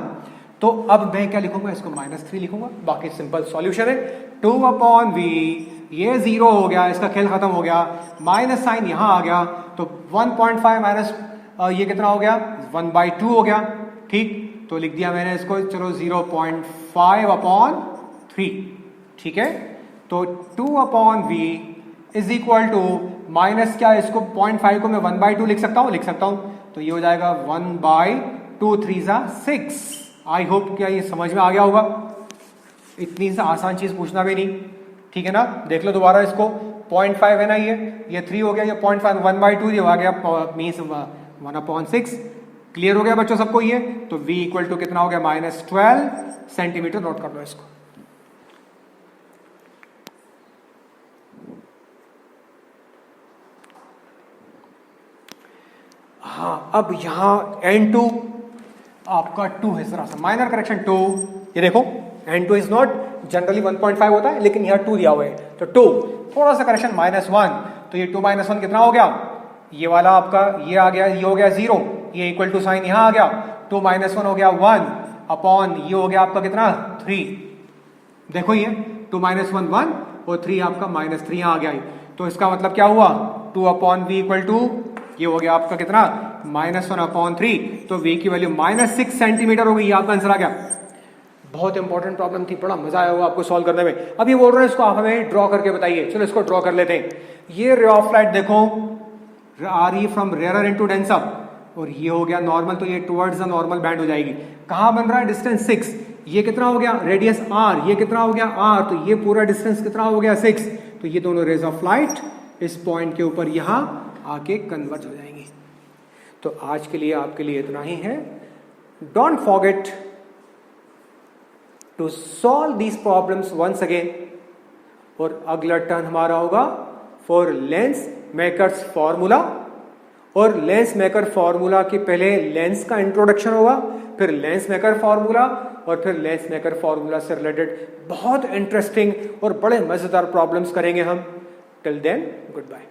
तो अब मैं क्या लिखूंगा, इसको -3 लिखूंगा, बाकी सिंपल सॉल्यूशन है। 2 अपॉन v, ये 0 हो गया, इसका खेल खत्म हो गया, माइनस साइन यहां आ गया, तो 1.5 माइनस ये कितना हो गया 1/2 हो गया, ठीक। तो लिख दिया मैंने इसको, चलो 0.5 अपॉन 3, ठीक है। तो 2 upon v is equal to minus क्या, इसको 0.5 को मैं 1/2 लिख सकता हूं, तो ये हो जाएगा 1/2, 3 6। आई होप क्या ये समझ में आ गया होगा, इतनी आसान चीज पूछना भी नहीं, ठीक है ना। देख लो दोबारा इसको, 0.5 है ना, ये 3 हो गया, ये 0.5 1/2 ये आ गया, मीन्स 1/6। क्लियर हो गया बच्चों सबको ये। तो v इक्वल टू कितना हो गया -12 सेंटीमीटर, नोट कर लो इसको। हाँ अब यहां n2 आपका 2 है, जरा सा माइनर करेक्शन 2, ये देखो n2 इज नॉट जनरली 1.5 होता है, लेकिन यहाँ 2 दिया हुआ है, तो 2 थोड़ा सा करेक्शन -1, तो ये 2 - 1 कितना हो गया, ये वाला आपका ये आ गया, ये हो गया 0, ये इक्वल टू साइन यहाँ आ गया, 2 - 1 हो गया 1 अपॉन ये हो गया आपका कितना 3। देखो ये 2 - 1 1 और 3 आपका -3 यहाँ आ गया, तो इसका मतलब क्या हुआ 2 अपॉन v इक्वल टू ये हो गया आपका कितना -1 अपॉन 3, तो v की वैल्यू -6 सेंटीमीटर हो गई, आपका आंसर आ गया। बहुत इंपॉर्टेंट प्रॉब्लम थी, बड़ा मजा आया होगा आपको सॉल्व करने में। अब ये बोल रहे हैं इसको आप हमें ड्रॉ करके बताइए, चलो इसको ड्रॉ कर लेते हैं। ये रे ऑफ लाइट देखो आ रही फ्रॉम रेयर इनटू डेंसर, और ये हो गया नॉर्मल, तो ये टुवर्ड्स द नॉर्मल बैंड हो जाएगी। कहां बन रहा है डिस्टेंस 6, ये कितना हो गया रेडियस r, ये कितना हो गया r, तो ये पूरा डिस्टेंस कितना हो गया 6, तो ये दोनों रेज ऑफ लाइट इस पॉइंट के ऊपर यहां आके कन्वर्ज हो जाएंगी। तो आज के लिए आपके लिए इतना ही है। Don't forget to solve these problems once again. और अगला टर्न हमारा होगा फॉर लेंस मेकर्स फॉर्मूला, और लेंस मेकर फॉर्मूला के पहले लेंस का इंट्रोडक्शन होगा, फिर लेंस मेकर फॉर्मूला, और फिर लेंस मेकर फॉर्मूला से रिलेटेड बहुत इंटरेस्टिंग और बड़े मजेदार प्रॉब्लम्स करेंगे हम। Till then good bye.